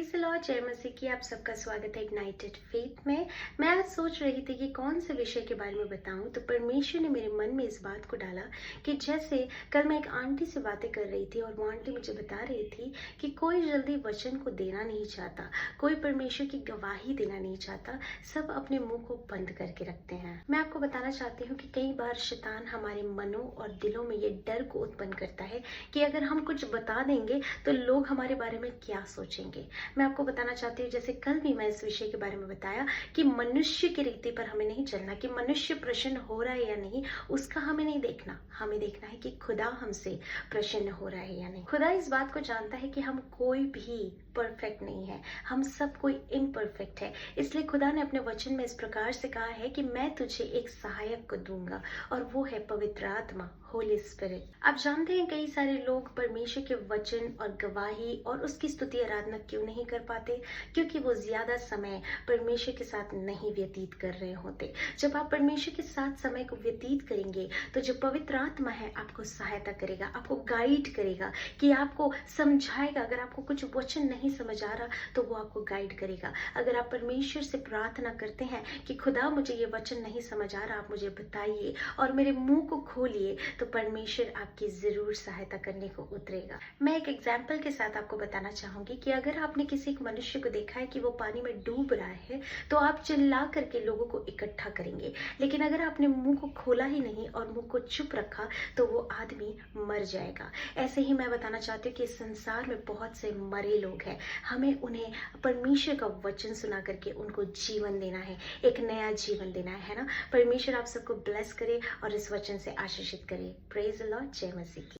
Praise the Lord, जय मसीह की। आप सबका स्वागत है इग्नाइटेड फेथ में। मैं आज सोच रही थी कि कौन से विषय के बारे में बताऊं, तो परमेश्वर ने मेरे मन में इस बात को डाला कि जैसे कल मैं एक आंटी से बातें कर रही थी और वो आंटी मुझे बता रही थी कि कोई जल्दी वचन को देना नहीं चाहता, कोई परमेश्वर की गवाही देना नहीं चाहता, सब अपने मुंह को बंद करके रखते हैं। मैं आपको बताना चाहती हूँ कि कई बार शैतान हमारे मनों और दिलों में ये डर को उत्पन्न करता है कि अगर हम कुछ बता देंगे तो लोग हमारे बारे में क्या सोचेंगे। मैं आपको बताना चाहती हूँ, जैसे कल भी मैं इस विषय के बारे में बताया कि मनुष्य की रीति पर हमें नहीं चलना, कि मनुष्य प्रसन्न हो रहा है या नहीं उसका हमें नहीं देखना। हमें देखना है कि खुदा हमसे प्रसन्न हो रहा है या नहीं। खुदा इस बात को जानता है कि हम कोई भी परफेक्ट नहीं है, हम सब कोई इम्परफेक्ट है। इसलिए खुदा ने अपने वचन में इस प्रकार से कहा है कि मैं तुझे एक सहायक को दूंगा और वो है पवित्र आत्मा, होली स्पिरिट। आप जानते हैं कई सारे लोग परमेश्वर के वचन और गवाही और उसकी स्तुति आराधना क्यों नहीं कर पाते? क्योंकि वो ज्यादा समय परमेश्वर के साथ नहीं व्यतीत कर रहे होते। जब आप परमेश्वर के साथ समय को व्यतीत करेंगे तो जो पवित्र आत्मा है आपको सहायता करेगा, आपको गाइड करेगा, कि आपको समझाएगा। अगर आपको कुछ वचन नहीं समझ आ रहा तो वो आपको गाइड करेगा। अगर आप परमेश्वर से प्रार्थना करते हैं कि खुदा मुझे ये वचन नहीं समझ आ रहा, आप मुझे बताइए और मेरे मुंह को खोलिए, तो परमेश्वर आपकी जरूर सहायता करने को उतरेगा। मैं एक एग्जाम्पल के साथ आपको बताना चाहूंगी कि अगर आपने किसी एक मनुष्य को देखा है कि वो पानी में डूब रहा है तो आप चिल्ला करके लोगों को इकट्ठा करेंगे, लेकिन अगर आपने मुंह को खोला ही नहीं और मुंह को चुप रखा तो वो आदमी मर जाएगा। ऐसे ही मैं बताना चाहती हूँ कि इस संसार में बहुत से मरे लोग हैं, हमें उन्हें परमेश्वर का वचन सुना करके उनको जीवन देना है, एक नया जीवन देना है ना। परमेश्वर आप सबको ब्लेस करे और इस वचन से आशीषित करे। प्रेज द लॉर्ड, जय मसीह की।